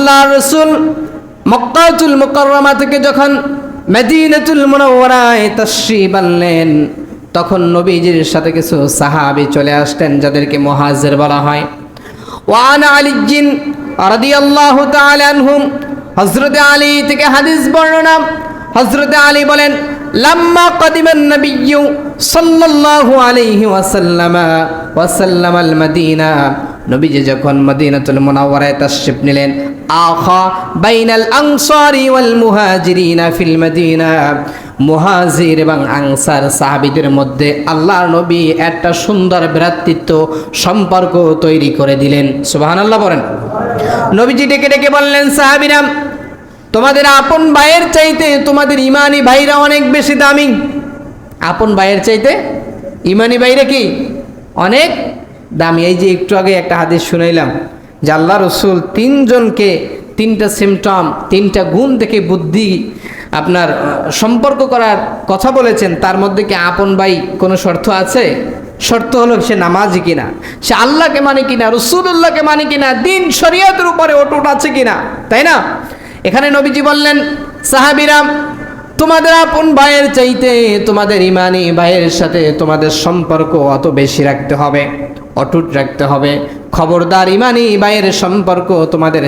আল্লাহর রাসূল মক্কাতুল মুকাররমা থেকে যখন মদিনাতুল মুনাওয়ারায় তাশরীফ আনলেন, তখন নবীজির সাথে কিছু সাহাবী চলে আসতেন যাদেরকে মুহাজির বলা হয়। ওয়ান আলিজিন রাদিয়াল্লাহু তাআলা আনহুম, হযরত আলী থেকে হাদিস বর্ণনা। হযরত আলী বলেন, লাম্মা কাদিমান নবিয়্যু সাল্লাল্লাহু আলাইহি ওয়াসাল্লাম আল মদিনা, নবীজি যখন মদিনাতুল মুনাওয়ারায় তাশরীফ নিলেন, আখা বাইনাল আনসারি ওয়াল মুহাজিরিনা ফিল মদিনা, মুহাজির এবং আনসার সাহাবীদের মধ্যে আল্লাহর নবী একটা সুন্দর ভ্রাতৃত্ব সম্পর্ক তৈরি করে দিলেন। সুবহানাল্লাহ বলেন। নবীজি ডেকে ডেকে বললেন, সাহাবীরা, তোমাদের আপন ভাইয়ের চাইতে তোমাদের ইমানি ভাইরা অনেক বেশি দামি। আপন ভাইয়ের চাইতে ইমানি ভাইরা কি অনেক দামি। এই যে একটু আগে একটা হাদিস শুনাইলাম যে আল্লাহ রসুল তিনজনকে তিনটা সিমটম, তিনটা গুণ দেখে বুদ্ধি আপনার সম্পর্ক করার কথা বলেছেন। তার মধ্যে কি আপন ভাই কোনো শর্ত আছে? শর্ত হলো সে নামাজি কিনা, সে আল্লাহকে মানে কিনা, রসুল্লাহকে মানে কিনা, দিন শরীয়তের উপরে অটুট আছে কিনা, তাই না? এখানে নবীজি বললেন, সাহাবীরা, তোমাদের আপন ভাইয়ের চাইতে তোমাদের ইমানি ভাইয়ের সাথে তোমাদের সম্পর্ক অত বেশি রাখতে হবে, অটুট রাখতে হবে। খবরদার, ইমানি ভাইয়ের সম্পর্ক তোমাদের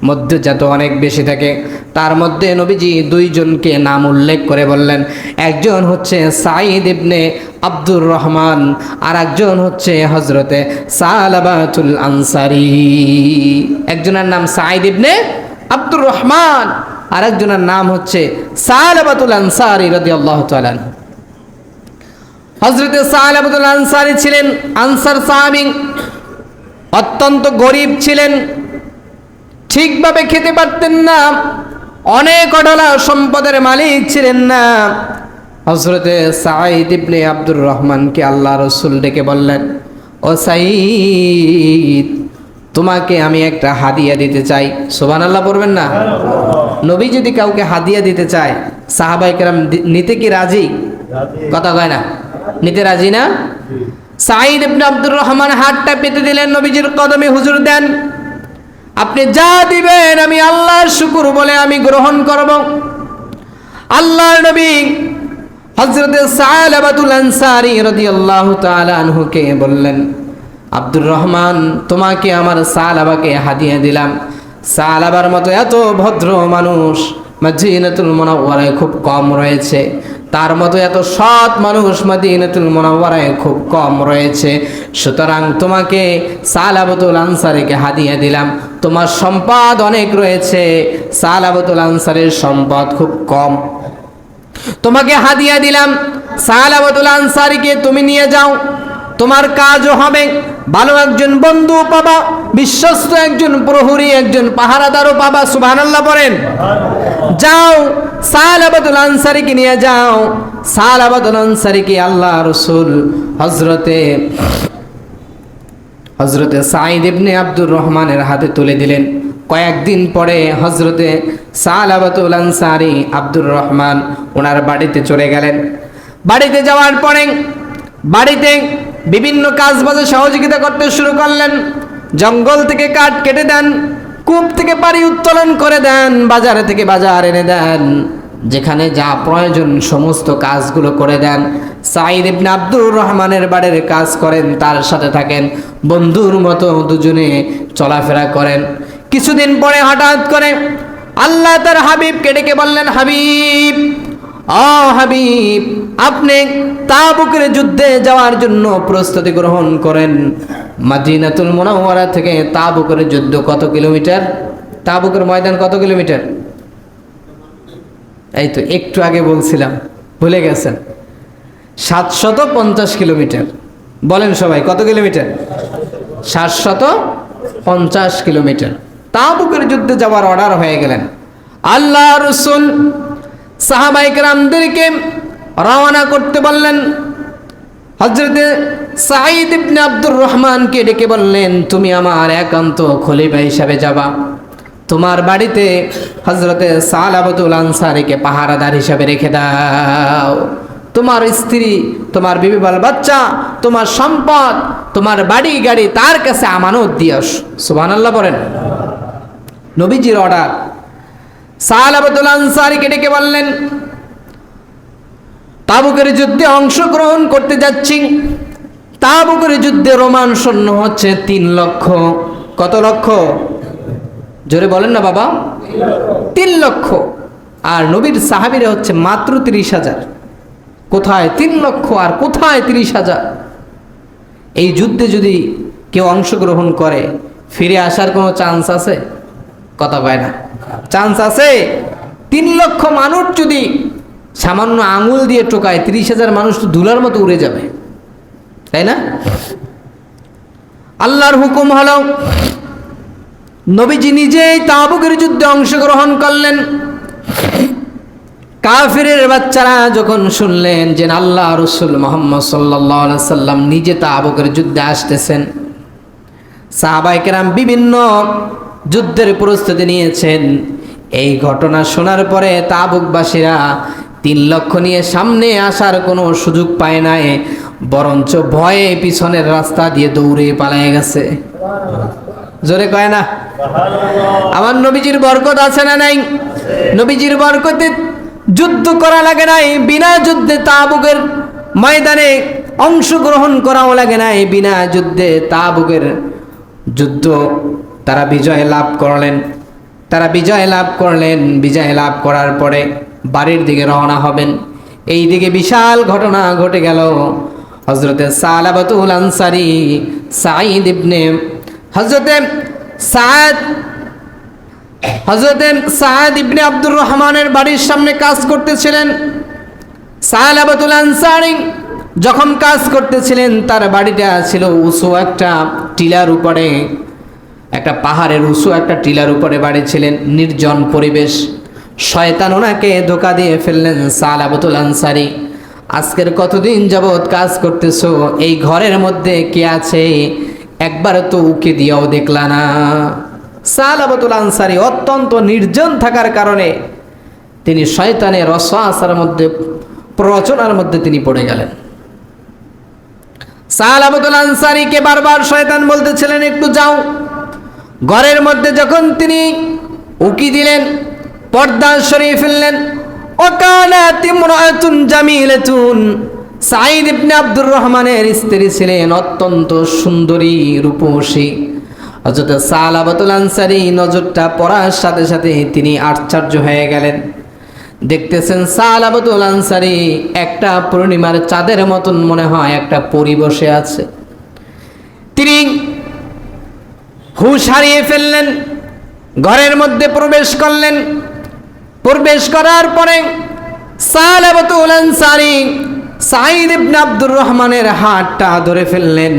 মধ্যে যত অনেক বেশি থাকে। তার মধ্যে নবীজি দুইজনকে নাম উল্লেখ করে বললেন, একজন হচ্ছে সাঈদ ইবনে আব্দুর রহমান, আর একজন হচ্ছে হযরতে সালাবাতুল আনসারী। একজনের নাম সাঈদ ইবনে আব্দুর রহমান, আর একজনের নাম হচ্ছে সালাবাতুল আনসারী রাদিয়াল্লাহু তাআলা। হযরতে সালাবাতুল আনসারী ছিলেন আনসার সাহাবী, অত্যন্ত গরিব ছিলেন, ঠিকভাবে খেতে পারতেন না, অনেক অঢালা সম্পদের মালিক ছিলেন না। হযরতে সাঈদ ইবনে আব্দুর রহমানকে আল্লাহ রাসূল ডেকে বললেন, ও সাঈদ, তোমাকে আমি একটা হাদিয়া দিতে চাই। সুবহানাল্লাহ পড়বেন না? নবী যদি কাউকে হাদিয়া দিতে চায়, সাহাবায়ে কেরাম নিতে কি রাজি? কথা কয় না, নিতে রাজি না? সাঈদ ইবনে আব্দুর রহমান হাতটা পেতে দিলেন নবীজির কদমে, হুজুর দেন, আপনি যা দিবেন আমি আল্লাহর শুকর বলে আমি গ্রহণ করব। আল্লাহর নবী হযরতে সালাবাতুল আনসারী রাদিয়াল্লাহু তাআলা আনহুকে বললেন, আব্দুর রহমান, তোমাকে আমার সালাবাকে হাদিয়া দিলাম। সালাবার মতো এত ভদ্র মানুষ মদিনাতুল মুনাওয়ারায় খুব কম রয়েছে, তার মতো এত সৎ মানুষ মদিনাতুল মুনাওয়ারায় খুব কম রয়েছে। সুতরাং তোমাকে সালাবাতুল আনসারীকে হাদিয়া দিলাম। তোমার সম্পদ অনেক রয়েছে, সালাবাতুল আনসারীর সম্পদ খুব কম। তোমাকে হাদিয়া দিলাম, সালাবাতুল আনসারীকে তুমি নিয়ে যাও, তোমার কাজও হবে, ভালো একজন বন্ধু পাবা, বিশ্বস্ত একজন প্রহরী, একজন পাহারাদারও পাবা। সুবহানাল্লাহ বলেন। যাও, সালাবাতুল আনসারীকে নিয়ে যাও। সালাবাতুল আনসারীকে আল্লাহ রাসূল হযরতে সাঈদ ইবনে আব্দুর রহমানের হাতে তুলে দিলেন। কয়েকদিন পরে হযরতে সালাবাতুল আনসারী আব্দুর রহমান ওনার বাড়িতে চলে গেলেন। বাড়িতে যাওয়ার পরে বাড়িতে বিভিন্ন কাজবাজে সহযোগিতা করতে শুরু করলেন। জঙ্গল থেকে কাঠ কেটে দেন, কূপ থেকে পানি উত্তোলন করে দেন, বাজারে থেকে বাজার এনে দেন, যেখানে যা প্রয়োজন সমস্ত কাজগুলো করে দেন। সাঈদ ইবনে আব্দুর রহমানের বাড়ির কাজ করেন, তার সাথে থাকেন, বন্ধুর মতো দুজনে চলাফেরা করেন। কিছুদিন পরে হঠাৎ করে আল্লাহ তার হাবিবকে ডেকে বললেন, হাবিব, ও হাবিব, আপনি তাবুকের যুদ্ধে যাওয়ার জন্য প্রস্তুতি গ্রহণ করেন। মদিনাতুল মুনাওয়ারা থেকে তাবুকের যুদ্ধ কত কিলোমিটার? তাবুকের ময়দান কত কিলোমিটার? এই তো একটু আগে বলছিলাম, ভুলে গেছেন, 750 কিলোমিটার। বলেন সবাই, কত কিলোমিটার? 750 কিলোমিটার। তাবুকের যুদ্ধে যাওয়ার অর্ডার হয়ে গেলেন। আল্লাহ রাসূল সাহাবায়ে কেরামদেরকে রওনা করতে বললেন। হযরতে সাঈদ ইবনে আব্দুর রহমানকে ডেকে বললেন, তুমি আমার একান্ত খলিফা হিসাবে যাবা। তোমার বাড়িতে হযরতে সালাবাতুল আনসারীকে পাহারাদার হিসাবে রেখে দাও। তোমার স্ত্রী, তোমার বিবি বাল বাচ্চা, তোমার সম্পদ, তোমার বাড়ি গাড়ি তার কাছে আমানত দিয়ে আসো। সুবহানাল্লাহ বলেন। নবীজির অর্ডার। সালাবাতুল আনসারীকে ডেকে বললেন, তাবুকের যুদ্ধে অংশগ্রহণ করতে যাচ্ছি। তাবুকের যুদ্ধে রোমান সৈন্য হচ্ছে 3 লক্ষ। কত লক্ষ? জোরে বলেন না বাবা। 3 লক্ষ। আর নবীর সাহাবীরা হচ্ছে মাত্র 30,000। কোথায় 3 লক্ষ আর কোথায় 30,000? এই যুদ্ধে যদি কেউ অংশগ্রহণ করে ফিরে আসার কোনো চান্স আছে? কথা কয় না, চান্স আছে? 3 লক্ষ মানুষ যদি সামান্য আঙুল দিয়ে টোকায়, 30,000 মানুষ তো ধুলার মতো উড়ে যাবে, তাই না? আল্লাহর হুকুম হলো নবীজি নিজেই তাবুকের যুদ্ধে অংশগ্রহণ করলেন। কাফিরের বাচ্চারা যখন শুনলেন যে আল্লাহ রাসূল মুহাম্মদ সাল্লাল্লাহু আলাইহি সাল্লাম নিজে তাবুকের যুদ্ধে আসতেছেন, সাহাবায়ে কেরাম বিভিন্ন যুদ্ধের প্রস্তুতি নিয়েছেন। এই ঘটনা শোনার পরে তাবুকবাসীরা 3 লক্ষ নিয়ে সামনে আসার কোনো সুযোগ পায় নাই, বরঞ্চ ভয়ে পিছনের রাস্তা দিয়ে দৌড়ে পালিয়ে গেছে। জোরে কয় না? আমার নবীজির বরকত আছে না নাই? নবীজির বরকতে যুদ্ধ করা লাগে নাই, বিনা যুদ্ধে তাবুকের ময়দানে অংশগ্রহণ করাও লাগে নাই, বিনা যুদ্ধে তাবুকের যুদ্ধ তারা বিজয় লাভ করলেন। তারা বিজয় লাভ করলেন। বিজয় লাভ করার পরে বাড়ির দিকে রওনা হবেন। এই দিকে বিশাল ঘটনা ঘটে গেল। হযরতে সালাবাতুল আনসারী সাঈদ ইবনে হযরতে সাদ ইবনে আব্দুর রহমানের বাড়ির সামনে কাজ করতেছিলেন। সালাবাতুল আনসারী যখন কাজ করতেছিলেন, তার বাড়িটা ছিল উঁচু একটা টিলার উপরে, একটা পাহাড়ের উঁচু একটা টিলার উপরে বাড়ি ছিলেন, নির্জন পরিবেশ। শয়তান ওনাকে ধোঁকা দিয়ে ফেললেন, সালাবাতুল আনসারী আজকের কতদিন যাবৎ কাজ করতেছো, এই ঘরের মধ্যে কে আছে একবার তো উকি দিয়েও দেখলা না। সালাবাতুল আনসারী অত্যন্ত নির্জন থাকার কারণে তিনি শয়তানের ওয়াসওয়াসার মধ্যে, প্ররোচনার মধ্যে তিনি পড়ে গেলেন। সালাবাতুল আনসারীকে বারবার শয়তান বলতেছিলেন একটু যাও। ঘরের মধ্যে যখন তিনি উকি দিলেন, পর্দা সরিয়ে ফেললেন। ওয়াকানাত ইমরাতুন জামিলাতুন, সাঈদ ইবনে আব্দুর রহমানের স্ত্রী ছিলেন অত্যন্ত সুন্দরী, রূপসী। হযরত সালাবাতুল আনসারী নজরটা পড়ার সাথে সাথে তিনি আশ্চর্য হয়ে গেলেন। দেখতেছেন সালাবাতুল আনসারী একটা পূর্ণিমার চাঁদের মতন মনে হয় একটা পরী বসে আছে। তিনি হুঁশ হারিয়ে ফেললেন, ঘরের মধ্যে প্রবেশ করলেন। প্রবেশ করার পরে সালাবাতুল আনসারী সাঈদ ইবনে আব্দুর রহমানের হাতটা ধরে ফেললেন।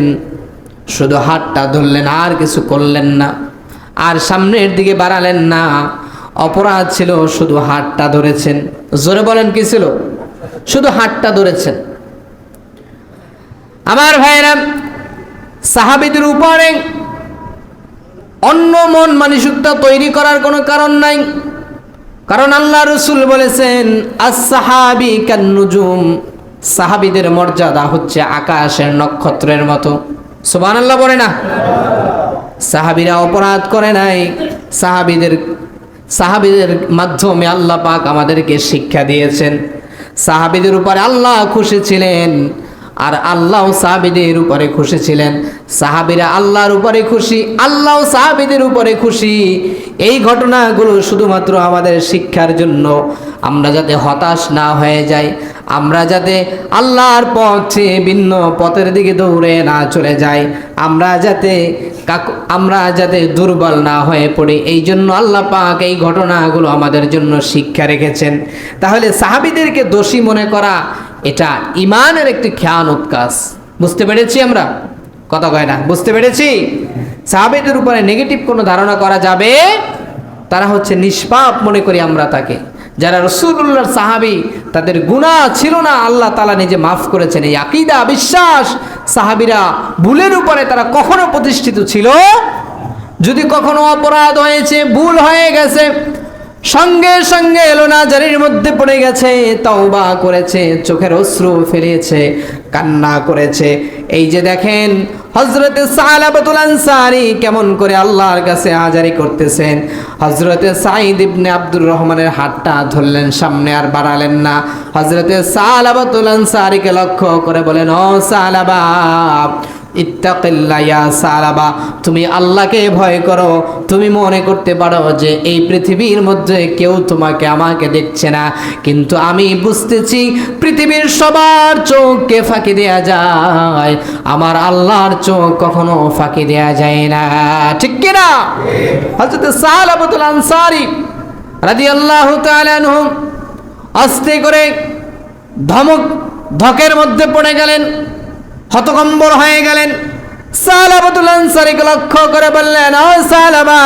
শুধু হাতটা ধরলেন, আর কিছু করলেন না, আর সামনের দিকে বাড়ালেন না। অপরাধ ছিল শুধু হাতটা ধরেছেন। জোরে বলেন কি ছিল? শুধু হাতটা ধরেছেন। আমার ভাইয়েরা, সাহাবীদের উপরে অন্য মন মানসিকতা তৈরি করার কোনো কারণ নাই, কারণ আল্লাহ রাসূল বলেছেন আস-সাহাবী কান-নুজুম, সাহাবীদের মর্যাদা হচ্ছে আকাশের নক্ষত্রের মতো। সুবহানাল্লাহ বলে না? সাহাবীরা অপরাধ করে নাই, সাহাবীদের মাধ্যমে আল্লাহ পাক আমাদেরকে শিক্ষা দিয়েছেন। সাহাবীদের উপরে আল্লাহ খুশি ছিলেন, আর আল্লাহ সাহাবীদের উপরে খুশি ছিলেন। সাহাবীরা আল্লাহর উপরে খুশি, আল্লাহ সাহাবীদের উপরে খুশি। এই ঘটনাগুলো শুধুমাত্র আমাদের শিক্ষার জন্য, আমরা যাতে হতাশ না হয়ে যাই, আমরা যাতে আল্লাহর পথে ভিন্ন পথের দিকে দৌড়ে না চলে যাই, আমরা যাতে দুর্বল না হয়ে পড়ি, এই জন্য আল্লাহ পাক এই ঘটনাগুলো আমাদের জন্য শিক্ষা রেখেছেন। তাহলে সাহাবীদেরকে দোষী মনে করা এটা ইমানের একটি খেয়ানত কাজ। বুঝতে পেরেছি আমরা? কথা কয় না? বুঝতে পেরেছি? সাহাবীদের উপরে নেগেটিভ কোনো ধারণা করা যাবে? তারা হচ্ছে নিষ্পাপ মনে করি আমরা তাকে। যারা রাসূলুল্লাহর সাহাবী, তাদের গুনাহ ছিল না, আল্লাহ তাআলা নিজে মাফ করেছেন। এই আকীদা, বিশ্বাস সাহাবীরা ভুলের উপরে তারা কখনো প্রতিষ্ঠিত ছিল। যদি কখনো অপরাধ হয়েছে, ভুল হয়ে গেছে, সঙ্গে সঙ্গে লোনাজারির মধ্যে পড়ে গেছে, তওবা করেছে, চোখের অশ্রু ফেলেছে, কান্না করেছে। এই যে দেখেন হযরতে সালাবাতুল আনসারী কেমন করে আল্লাহর কাছে হাজারি করতেছেন। হযরতে সাঈদ ইবনে আব্দুর রহমানের হাতটা ধরলেন, সামনে আর বাড়ালেন না। হযরতে সালাবাতুল আনসারীকে লক্ষ্য করে বলেন, ও সালাবা, ইত্তাকিল্লাহ ইয়া সালাবা, তুমি আল্লাহকে ভয় করো। তুমি মনে করতে পারো যে এই পৃথিবীর মধ্যে কেউ তোমাকে আমাকে দেখছে না, কিন্তু আমি বুঝতেছি পৃথিবীর সবার চোখকে ফাঁকি দেয়া যায়, আমার আল্লাহর চোখ কখনো ফাঁকি দেয়া যায় না। ঠিক কি না? হযরত সালাবাতুল আনসারী রাদিয়াল্লাহু তাআলা আনহু আস্তে করে ধকের মধ্যে পড়ে গেলেন, হতকম্বর হয়ে গেলেন। সালাবাতুল আনসারীকে লক্ষ্য করে বললেন, ও সালাবা,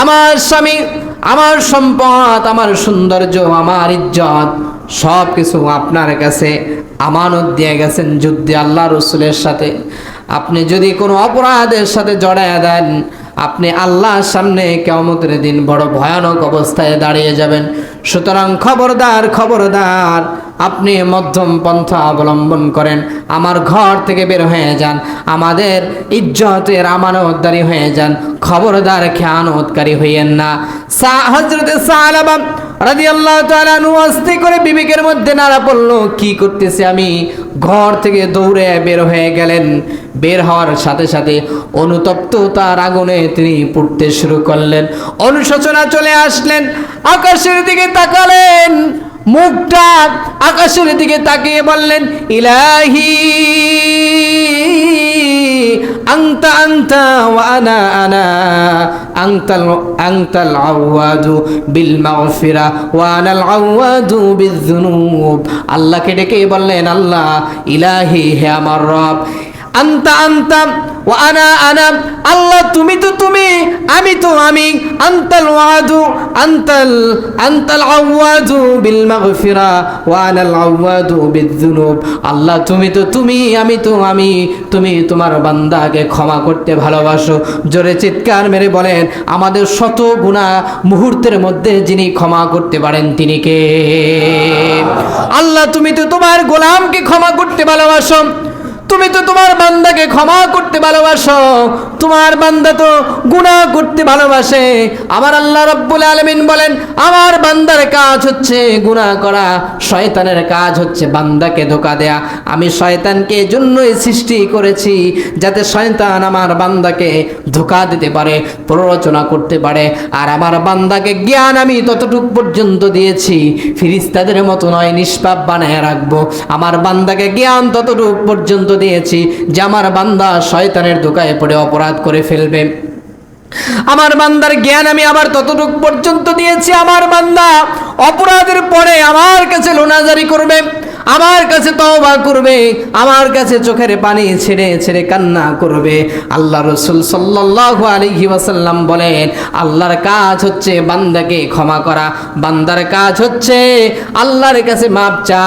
আমার স্বামী, আমার সম্পদ, আমার সৌন্দর্য, আমার ইজ্জত সব কিছু আপনার কাছে আমানত দিয়ে গেছেন যুদ্ধে আল্লাহ রাসূলের সাথে। আপনি যদি কোনো অপরাধের সাথে জড়ায় দেন, আপনি আল্লাহর সামনে কিয়ামতের দিন বড় ভয়ানক অবস্থায় দাঁড়িয়ে যাবেন। সুতরাং খবরদার, খবরদার, আপনি মধ্যম পন্থা অবলম্বন করেন, আমার ঘর থেকে বের হয়ে যান, আমাদের ইজ্জতের আমানতদারি হয়ে যান, খবরদার খেয়ানতকারী হইয়েন না। হযরতে সালাবা রাদিয়াল্লাহু তাআলা আনহু আস্তে করে বিবেকের মধ্যে নাড়া পড়লো, কি করতেছে আমি? ঘর থেকে দৌড়ে বের হয়ে গেলেন। বের হওয়ার সাথে সাথে অনুতপ্ততার আগুনে তিনি পুড়তে শুরু করলেন, অনুশোচনা চলে আসলেন। আকাশের দিকে তাকালেন, মুখটা আকাশের দিকে তাকিয়ে বললেন, ইলাহি আনতা আনতা ওয়া আনা আনা, আনতাল আওয়াদু বিল মাগফিরা ওয়া আনাল আওয়াদু বিযুনুব। আল্লাহকে ডেকে বললেন, আল্লাহ, ইলাহি, হে আমার রব, আনতা আনতা ওয়া আনা আনা, আল্লাহ তুমি তো তুমি, আমি তো আমি, আনতাল ওয়াদু আনতাল আওয়াদু বিল মাগফিরা ওয়া আনাল আওয়াদু বিযুনুব। আল্লাহ তুমি তো তুমি, আমি তো আমি, তুমি তোমার বান্দাকে ক্ষমা করতে ভালোবাসো। জোরে চিৎকার মেরে বলেন, আমাদের শত গুনাহ মুহূর্তের মধ্যে যিনি ক্ষমা করতে পারেন তিনি কে? আল্লাহ তুমি তো তোমার গোলামকে ক্ষমা করতে ভালোবাসো, তুমি তো তোমার বান্দাকে ক্ষমা করতে ভালোবাসো, তোমার বান্দা তো গুনাহ করতে ভালোবাসে। আমার আল্লাহ রাব্বুল আলামিন বলেন, আমার বান্দার কাজ হচ্ছে গুনাহ করা, শয়তানের কাজ হচ্ছে বান্দাকে ধোঁকা দেয়া। আমি শয়তানকে এজন্যই সৃষ্টি করেছি যাতে শয়তান আমার বান্দাকে ধোঁকা দিতে পারে, প্ররোচনা করতে পারে। আর আমার বান্দাকে জ্ঞান আমি ততটুক পর্যন্ত দিয়েছি, ফেরেশতাদের মতো নয় নিষ্পাপ বানায় রাখবো। আমার বান্দাকে জ্ঞান ততটুক পর্যন্ত দিয়েছি যে আমার বান্দা শয়তানের ধোঁকায় পড়ে অপরাধ করে ফেলবে। আমার বান্দার জ্ঞান আমি আবার ততটুক পর্যন্ত দিয়েছি, আমার বান্দা অপরাধের পরে আমার কাছে লোনাজারি করবে, আমার কাছে তওবা করবে, আমার কাছে চোখের পানি ছেড়ে ছেড়ে কান্না করবে। আল্লাহ রাসূল সাল্লাল্লাহু আলাইহি ওয়াসাল্লাম বলেন, আল্লাহর কাজ হচ্ছে বান্দাকে ক্ষমা করা, বান্দার কাজ হচ্ছে আল্লাহর কাছে মাপ চা,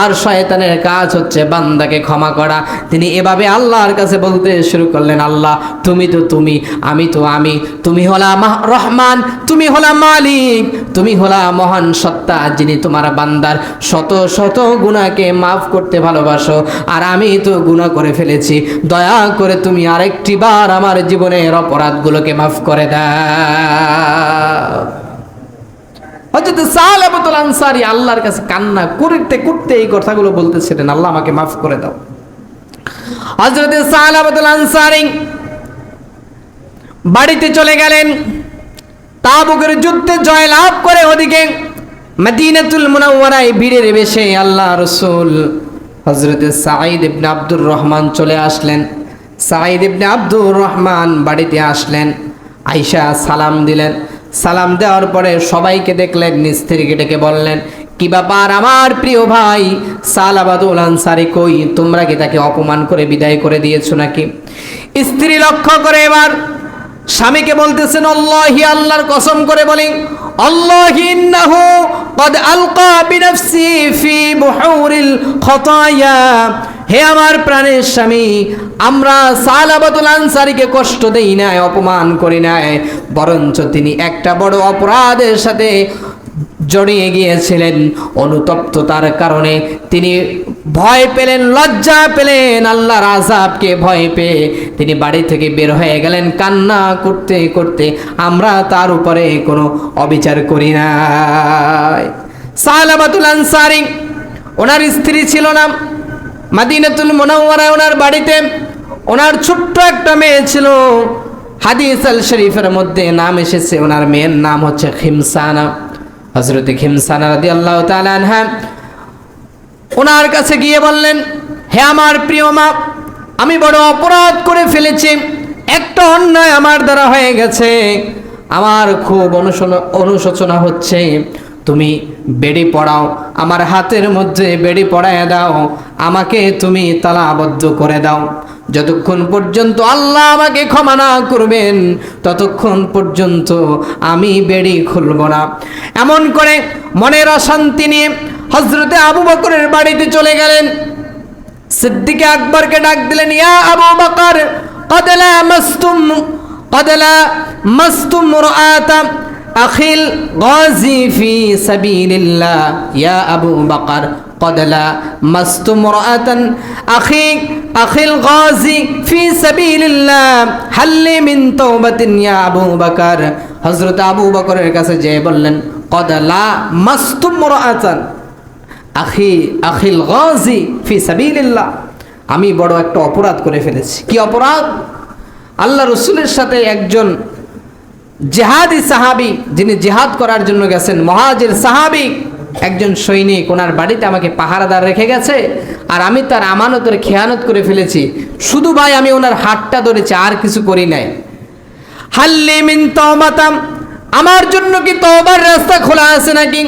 আর শয়তানের কাজ হচ্ছে বান্দাকে ক্ষমা করা। তিনি এভাবে আল্লাহর কাছে বলতে শুরু করলেন, আল্লাহ তুমি তো তুমি, আমি তো আমি, তুমি হলা রহমান, তুমি হলা মালিক, তুমি হলা মহান সত্তা যিনি তোমার বান্দার শত শত গুনাহকে মাফ করতে ভালোবাসো, আর আমি তো গুনাহ করে ফেলেছি, দয়া করে তুমি আরেকটি বার আমার জীবনের অপরাধগুলোকে মাফ করে দাও। হযরত সালাবাতুল আনসারী আল্লাহর কাছে কান্না করতে করতে এই কথাগুলো বলতেছিলেন, আল্লাহ আমাকে মাফ করে দাও। হযরত সালাবাতুল আনসারী বাড়িতে চলে গেলেন। তাবুকের যুদ্ধে জয়লাভ করে ওদিকে মদিনাতুল মুনাওয়ারায় ভিড়ের বেশে আল্লাহ রাসূল হযরত সাঈদ ইবনে আব্দুর রহমান চলে আসলেন। সাঈদ ইবনে আব্দুর রহমান বাড়িতে আসলেন, আয়েশা সালাম দিলেন। সালাম দেওয়ার পরে সবাইকে দেখলেন, স্ত্রীকে ডেকে বললেন, কি ব্যাপার আমার প্রিয় ভাই সালাবাতুল আনসারী কই? তোমরা কি তাকে অপমান করে বিদায় করে দিয়েছো নাকি? স্ত্রী লক্ষ্য করে এবার স্বামীকে বলতেছেন, আল্লাহি, আল্লাহর কসম করে বলি, আল্লাহি ইন্নাহু ক্বাদ আলকা বিনাফসি ফি বুহুরিল খতায়া। হে আমার প্রাণের স্বামী, আমরা সালাবাতুল আনসারীকে কষ্ট দেই নাই, অপমান করি নাই, বরঞ্চ তিনি একটা বড় অপরাধের সাথে জড়িয়ে গিয়েছিলেন। অনুতপ্ততার কারণে তিনি ভয় পেলেন, লজ্জা পেলেন, আল্লাহর আযাবকে ভয় পেয়ে তিনি বাড়ি থেকে বের হয়ে গেলেন কান্না করতে করতে। আমরা তার উপরে কোনো অবিচার করি না। সালাবাতুল আনসারী, ওনার স্ত্রী ছিল না। মদিনাতুল মুনাওয়ারায় ওনার বাড়িতে ওনার ছোট্ট একটা মেয়ে ছিল। হাদিস আল শরীফের মধ্যে নাম এসেছে, ওনার মেয়ের নাম হচ্ছে খিমসানা। হযরত খিমসানা রাদিয়াল্লাহু তাআলা আনহা ওনার কাছে গিয়ে বললেন, হে আমার প্রিয় মা, আমি বড় অপরাধ করে ফেলেছি, একটা অন্যায় আমার দ্বারা হয়ে গেছে, আমার খুব অনুশোচনা হচ্ছে। তুমি বেড়ি পড়াও, আমার হাতের মধ্যে বেড়ি পড়ায় দাও, আমাকে তুমি তালাবদ্ধ করে দাও। যতক্ষণ পর্যন্ত আল্লাহ আমাকে ক্ষমা না করবেন ততক্ষণ পর্যন্ত আমি বেড়ি খুলব না। এমন করে মনের অশান্তি নিয়ে হযরতে আবু বকরের বাড়িতে চলে গেলেন। সিদ্দিক আকবরকে ডাক দিলেন, ইয়া আবু বকর, قد لامستم رؤات أخي الغازي في سبيل الله يا أبو بكر قد لامستم رؤات أخي الغازي في سبيل الله هل لي من توبة يا أبو بكر। হযরত আবু বকরের কাছে যেয়ে বললেন, قد لامستم رؤات আখিল গাজী ফি সাবিলিল্লাহ, আমি বড় একটা অপরাধ করে ফেলেছি। কি অপরাধ? আল্লাহ রসুলের সাথে একজন জিহাদি সাহাবী, যিনি জিহাদ করার জন্য গেছেন, মুহাজির সাহাবী, একজন সৈনিক ওনার বাড়িতে আমাকে পাহারাদার রেখে গেছে, আর আমি তার আমানতের খেয়ানত করে ফেলেছি। শুধু ভাই আমি ওনার হাতটা ধরেছি, আর কিছু করি নাই। হাল্লি মিন তাওবাতাম, আমার জন্য কি তওবার রাস্তা খোলা আছে নাকি?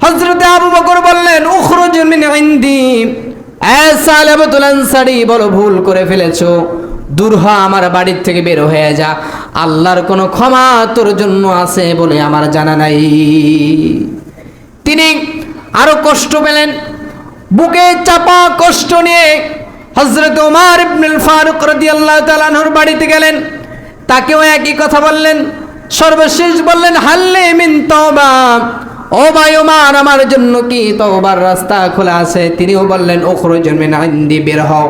হযরতে আবু বকর বললেন, উখরুজ মিন ইনদি, সালাবাতুল আনসারী, বলো ভুল করে ফেলেছো, দূর হ, আমার বাড়ির থেকে বের হয়ে যা, আল্লাহর কোনো ক্ষমা তোর জন্য আছে বলে আমার জানা নাই। তিনি আরো কষ্ট পেলেন, বুকে চাপা কষ্ট নিয়ে হযরত ওমর ইবনুল ফারুক রাদিয়াল্লাহু তাআলা আনহুর বাড়িতে গেলেন। তাকেও একই কথা বললেন। সর্বশেষ বললেন, হাল্লি মিন তাওবা, ও ভাই ওমর, আমার জন্য কি তওবার রাস্তা খোলা আছে? তিনিও বললেন, উখরুজ মিন ইনদি, বের হও,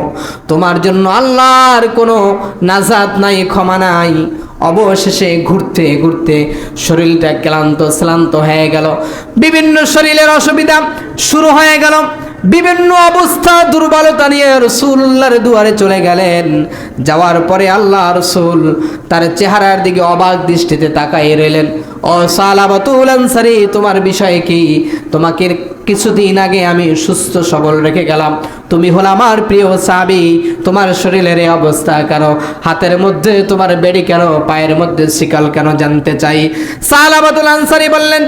তোমার জন্য আল্লাহর কোনো নাজাত নাই, ক্ষমা নাই। অবশেষে ঘুরতে ঘুরতে শরীরটা ক্লান্ত হয়ে গেল, বিভিন্ন শরীরের অসুবিধা শুরু হয়ে গেল, বিভিন্ন অবস্থা দুর্বলতা নিয়ে রাসূলুল্লাহর দুয়ারে চলে গেলেন। যাওয়ার পরে আল্লাহ রাসূল তার চেহারার দিকে অবাক দৃষ্টিতে তাকায় রইলেন। ও সালাবাতুল আনসারী, তোমার বিষয় কি? তোমাকে কিছুদিন আগে আমি সুস্থ সবল রেখে গেলাম, তুমি হলো আমার প্রিয় সাহাবী, তোমার শরীরের এই অবস্থা কেন? হাতের মধ্যে তোমার বেড়ি কেন? পায়ের মধ্যে শিকল কেন? জানতে চাই। সালাবাতুল আনসারী বললেন,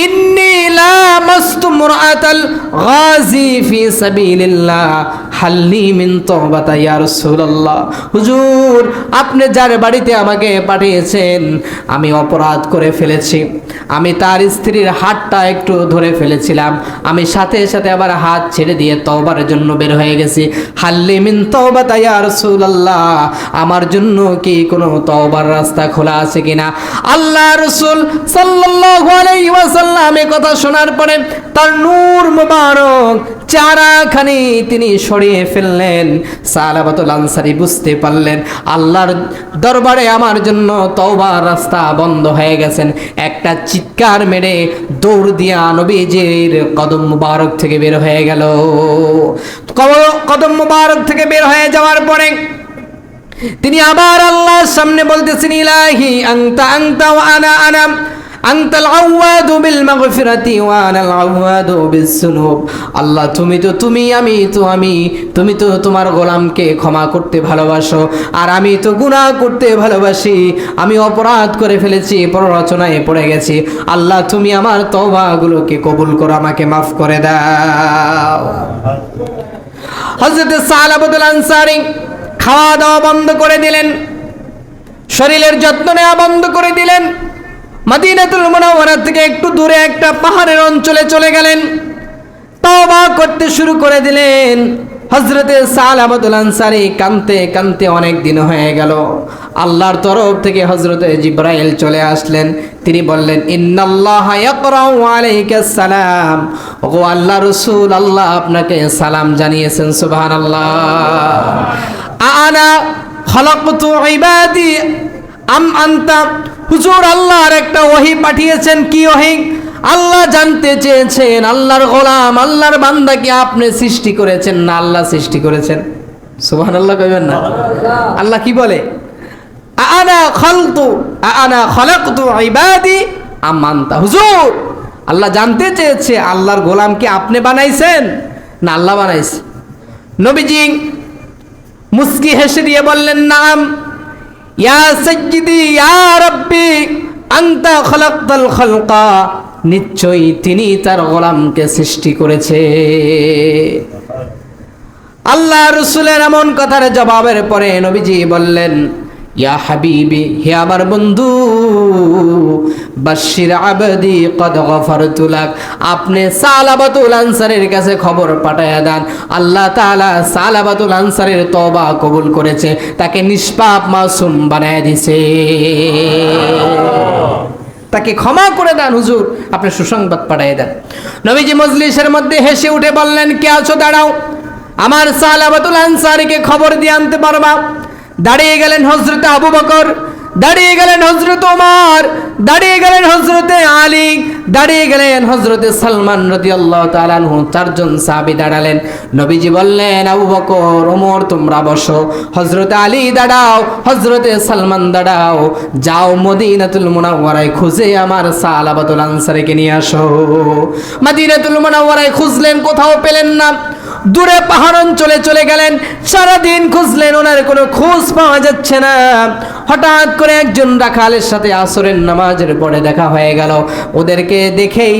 ইন্নী লামাস্তু মুরআতাল গাজী ফি সাবিলিল্লাহ হাল্লি মিন তাওবাতা ইয়া রাসূলুল্লাহ। হুজুর, আপনি যার বাড়িতে আমাকে পাঠিয়েছেন, আমি অপরাধ করে ফেলেছি। আমি তার স্ত্রীর হাতটা একটু ধরে ফেলেছিলাম, আমি সাথে সাথে আবার হাত ছেড়ে দিয়ে তওবার জন্য বের হয়ে গেছি। হাল্লি মিন তাওবাতা ইয়া রাসূলুল্লাহ, আমার জন্য কি কোনো তওবার রাস্তা খোলা আছে কিনা? আল্লাহ রাসূল সাল্লাল্লাহু আলাইহি ওয়াসাল্লাম এই কথা শোনার পরে তার নূর মুবারক চারাখানি তিনি সরিয়ে ফেললেন। সালাবাতুল আনসারী বুঝতে পারলেন আল্লাহর দরবারে আমার জন্য তওবার রাস্তা বন্ধ হয়ে গেছেন। একটা চিৎকার মেরে দৌড় দিয়া নবীজির কদম মুবারক থেকে বের হয়ে গেল। কদম মুবারক থেকে বের হয়ে যাওয়ার পরে তিনি আবার আল্লাহর সামনে বলতেছেন, ইলাহি আনতা ওয়া আনা আনতাল আওয়াদু বিল মাগফিরাতি ওয়া আনাল আওয়াদু বিস যুনুব। আল্লাহ, তুমি তো তুমি, আমি তো আমি, তুমি তো তোমার গোলামকে ক্ষমা করতে ভালোবাসো, আর আমি তো গুনাহ করতে ভালোবাসি। আমি অপরাধ করে ফেলেছি, প্ররোচনায় পড়ে গেছি। আল্লাহ, তুমি আমার তওবাগুলোকে কবুল করো, আমাকে মাফ করে দাও। হযরত সালাবাতুল আনসারী খাওয়া দাওয়া বন্ধ করে দিলেন, শরীরের যত্ন নেওয়া বন্ধ করে দিলেন। মদিনাতুল মুনাওয়ারা থেকে একটু দূরে একটা পাহাড়ের অঞ্চলে চলে গেলেন, তওবা করতে শুরু করে দিলেন। হযরতে সালাবাতুল আনসারী কাঁদতে কাঁদতে অনেক দিন হয়ে গেল। আল্লাহর তরফ থেকে হযরতে জিবরাইল চলে আসলেন। তিনি বললেন, ইন্নাল্লাহা ইয়াকরাউ আলাইকাস সালাম। ওগো আল্লাহ রাসূল, আল্লাহ আপনাকে সালাম জানিয়েছেন। সুবহানাল্লাহ। আনা খালাকতু ইবাদি আম আনতা। হুজুর, আল্লাহর একটা ওহী পাঠিয়েছেন। কি ওহী? আল্লাহ জানতে চেয়েছেন, আল্লাহর গোলাম, আল্লাহর বান্দা কি আপনি সৃষ্টি করেছেন না আল্লাহ সৃষ্টি করেছেন? সুবহানাল্লাহ কইবেন না? আল্লাহ কি বলে? আনা খালাকতু ইবাদি আম আনতা। হুজুর, আল্লাহ জানতে চেয়েছে আল্লাহর গোলাম কি আপনি বানাইছেন না আল্লাহ বানাইছে? নবীজি মুস্কি হেসে দিয়ে বললেন, নাম ইয়া সাইয়্যিদি ইয়া রাব্বি আনতা খালাকতাল খালকা। নিশ্চয়ই তিনি তার গোলামকে সৃষ্টি করেছে। আল্লাহ রাসূলের এমন কথার জবাবের পরে নবীজি বললেন, ইয়া হাবিবি, হে আমার বন্ধু, বাশশির আবদি কদ গফারতু লাক। আপনি সালাবাতুল আনসারের কাছে খবর পাঠায়া দেন, আল্লাহ তাআলা সালাবাতুল আনসারের তওবা কবুল করেছে, তাকে নিষ্পাপ মাসুম বানায় দিয়েছে, তাকে ক্ষমা করে দেন। হুজুর, আপনি সুসংবাদ পাঠিয়ে দেন। নবীজি মজলিসের মধ্যে হেসে উঠে বললেন, কে আছো? দাঁড়াও, আমার সালাবাতুল আনসারীকে খবর দিয়ে আনতে পারবা? দাঁড়িয়ে গেলেন হযরতে আবু বকর, দাঁড়িয়ে গেলেন হযরতে ওমর, দাঁড়িয়ে গেলেন হযরতে আলী, দাঁড়িয়ে গেলেন হযরতে সালমান রাদিয়াল্লাহু তাআলা আনহু। চারজন সাহাবী দাঁড়ালেন। নবীজি বললেন, আবু বকর, ওমর তোমরা বসো, হযরতে আলী দাঁড়াও, হযরতে সালমান দাঁড়াও, যাও মদিনাতুল মুনাওয়ারায় খুঁজে আমার সালাবাতুল আনসারীকে নিয়ে আসো। মদিনাতুল মুনাওয়ারায় খুঁজলেন, কোথাও পেলেন না। দূরে পাহাড় অঞ্চলে চলে গেলেন, সারাদিন খুঁজলেন, ওনার কোনো খোঁজ পাওয়া যাচ্ছে না। হঠাৎ করে একজন রাখালের সাথে আসরের নামাজের পরে দেখা হয়ে গেল। ওদেরকে দেখেই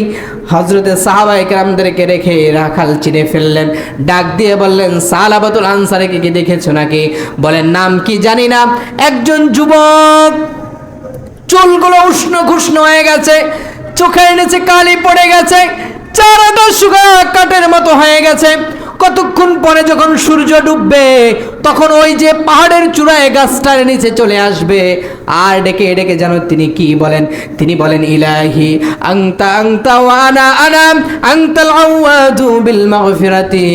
হযরতে সাহাবায়ে কেরামদেরকে রেখে রাখাল চিনে ফেললেন। ডাক দিয়ে বললেন, সালাবাতুল আনসারীকে কি দেখেছো নাকি? বলেন, নাম কি জানি না। একজন যুবক, চুলগুলো উষ্ণ ঘুষ্ণ হয়ে গেছে, চোখের নিচে কালি পড়ে গেছে, চারাটা শুকা কাঠের মতো হয়ে গেছে। কতক্ষণ পরে যখন সূর্য ডুববে তখন ওই যে পাহাড়ের চূড়ায় গাছটার নিচে চলে আসবে। আর ডেকে ডেকে যেন তিনি কি বলেন? তিনি বলেন, ইলাহি আনতা আনতা ওয়া আনা আনা, আনতাল আওয়াদু বিল মাগফিরাতি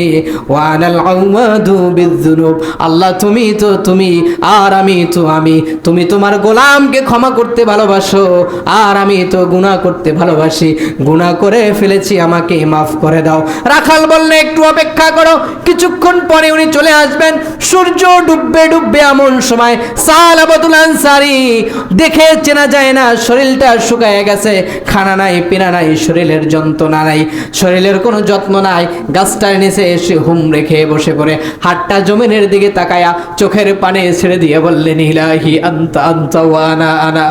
ওয়া আনাল আওয়াদু বিযুনুব। আল্লাহ তুমি তো তুমি, আর আমি তো আমি। তুমি তোমার গোলামকে ক্ষমা করতে ভালোবাসো, আর আমি তো গুনাহ করতে ভালোবাসি। গুনাহ করে ফেলেছি, আমাকে মাফ করে দাও। রাখাল বললে, একটু অপেক্ষা করো, কিছুক্ষণ পরে উনি চলে আসবেন। সূর্য ডুববে ডুববে এমন সময় সালাবাতুল আনসারী দেখে চেনা যায় না, শরীরটা শুকায় গেছে, খানা নাই, পিনা নাই, শরীরের যন্ত্রণা নাই, শরীরের কোনো যত্ন নাই। গাছটার নিচে এসে হুম রেখে বসে পড়ে হাতটা জমিনের দিকে তাকায়া চোখের পানে ছেড়ে দিয়ে বললেন, ইলাহি আনতা আনতা ওয়া আনা আনা,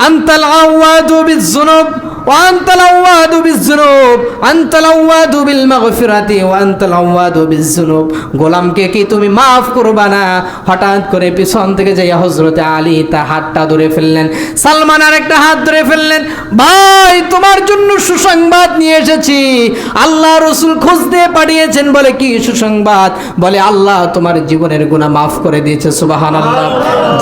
আনতাল আওয়াদু বিযুনুব ওয়া আনতাল আওয়াদু বিযুনুব, আনতাল আওয়াদু বিল মাগফিরাতি ওয়া আনতাল আওয়াদু বিযুনুব। গোলামকে কি তুমি মাফ করবা না? হঠাৎ করে পিছন থেকে যাইয়া হযরতে আলী তার হাতটা ধরে ফেললেন, সালমান আরেকটা হাত ধরে ফেললেন। ভাই, তোমার জন্য সুসংবাদ নিয়ে এসেছি, আল্লাহ রাসূল খোঁজ দিয়ে পাঠিয়েছেন। বলে, কি সুসংবাদ? বলে, আল্লাহ তোমার জীবনের গুনাহ মাফ করে দিয়েছে। সুবহানাল্লাহ।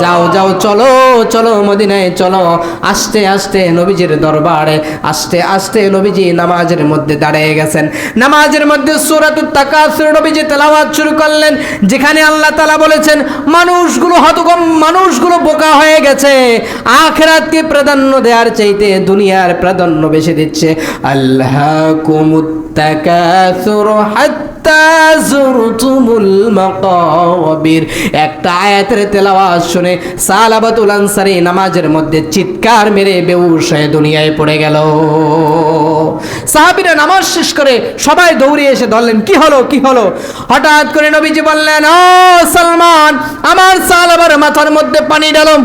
যাও যাও, চলো চলো মদিনায় চলো। আস্তে আস্তে নবীজির দরবারে, আস্তে আস্তে নবীজি নামাজের মধ্যে দাঁড়িয়ে গেছেন। নামাজের মধ্যে সূরাতুত তাকাসুর নবীজি তেলাওয়াত শুরু করলেন, যেখানে আল্লাহ তাআলা বলেছেন, মানুষগুলো হতগম, মানুষগুলো বোকা হয়ে গেছে, আখিরাতকে প্রাধান্য দেওয়ার চাইতে দুনিয়ার প্রাধান্য বেশি দিচ্ছে। আল্লাহকুমুত তাকাসুর হাত্তা যুরতুমুল মাকাবির। একটা আয়াতের তেলাওয়াত শুনে সালাবাতুল আনসারী নামাজের মধ্যে চিৎকার মেরে বেহুশ হয়ে দুনিয়ায় পড়ে গেল। সাহাবীরা নামাজ শেষ করে সবাই দৌড়ে এসে ধরলেন, কি হলো কি হলো? হঠাৎ করে নবীজি বললেন, ও সালমান, আমার সালাবার মাথার মধ্যে পানি ঢালো।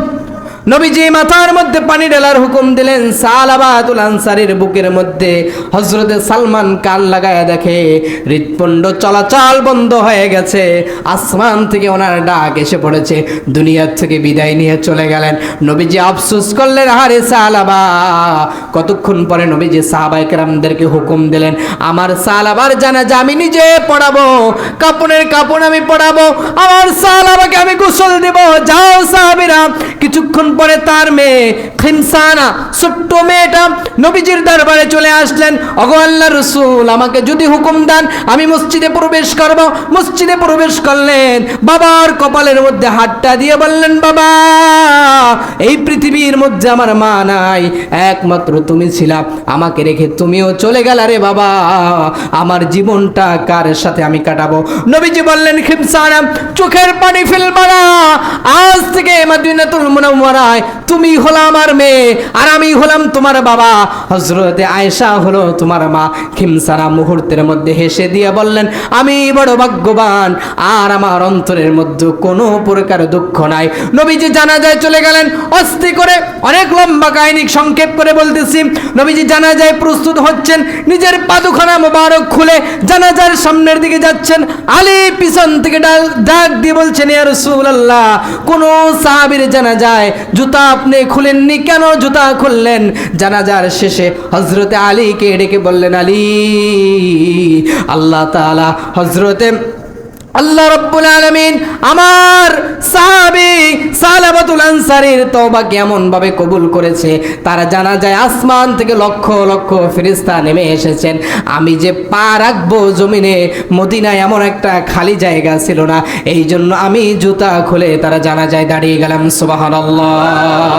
নবীজি মাথার মধ্যে পানি ঢালার হুকুম দিলেন। সালাবাতুল আনসারীর বুকের মধ্যে হযরতে সালমান কান লাগায় দেখে হৃৎপিণ্ড চলাচল বন্ধ হয়ে গেছে। আসমান থেকে ওনার ডাক এসে পড়েছে, দুনিয়া থেকে বিদায় নিয়ে চলে গেলেন। নবীজি আফসোস করলেন, আরে সালাবা, কতক্ষণ পরে নবীজি সাহাবায়ে কেরামদেরকে হুকুম দিলেন, আমার সাহাবার জানাজা আমি নিজে পড়াবো, কাপড়ের কাপড় আমি পড়াবো, আমার সাহাবাকে আমি গোসল দেব। যাও সাহাবীরা। কিছুক্ষণ পরে তার মেয়ে খিমসানা, ছোট্ট মেয়েটা নবীজির দরবারে চলে আসলেন। ওগো আল্লাহর রাসূল, আমাকে যদি হুকুম দেন আমি মসজিদে প্রবেশ করব। মসজিদে প্রবেশ করলেন, বাবার কপালের মধ্যে হাতটা দিয়ে বললেন, বাবা, এই পৃথিবীর মধ্যে আমার মা নাই, একমাত্র তুমি ছিলা, আমাকে রেখে তুমিও চলে গেলা রে বাবা, আমার জীবনটা কার সাথে আমি কাটাবো? নবীজি বললেন, খিমসানা, চোখের পানি ফেলবা না, আজ থেকে মদিনাতুল মুনাওয়ারায় তুমি হলো আমার মেয়ে আর আমি হলাম তোমার বাবা। হযরতে আয়েশা হলো তোমার মা। খিমসানা মুহূর্তের মধ্যে হেসে দিয়ে বললেন, আমি বড় ভাগ্যবান, আর আমার অন্তরের মধ্যে কোনো প্রকার দুঃখ নাই। নবীজি জানাজায় চলে গেলেন অস্তে করে। অনেক লম্বা কাহিনী সংক্ষেপ করে বলতেছি। নবীজি জানাজায় প্রস্তুত হচ্ছেন, নিজের পাদুখানা মোবারক খুলে জানাজার সামনের দিকে যাচ্ছেন। আলী পিছন থেকে ডাক দিয়ে বলছেন, ইয়া রাসূলুল্লাহ, কোন সাহাবীর জানাজায় জুতা আপনি খুলেননি কেন? জুতা খুললেন। জানাজার শেষে হযরতে আলীকে ডেকে বললেন, আলী, আল্লাহ তাআলা আল্লাহ রাব্বুল আলামিন আমার সাহাবী সালাবাতুল আনসারীর তওবা কেমন ভাবে কবুল করেছে। তারা জানাজায় আসমান থেকে লক্ষ লক্ষ ফেরেশতা নেমে এসেছেন। আমি যে পা রাখবো জমিনে, মদিনায় এমন একটা খালি জায়গা ছিল না, এই জন্য আমি জুতা খুলে তারা জানাজায় দাঁড়িয়ে গেলাম। সুবহানাল্লাহ।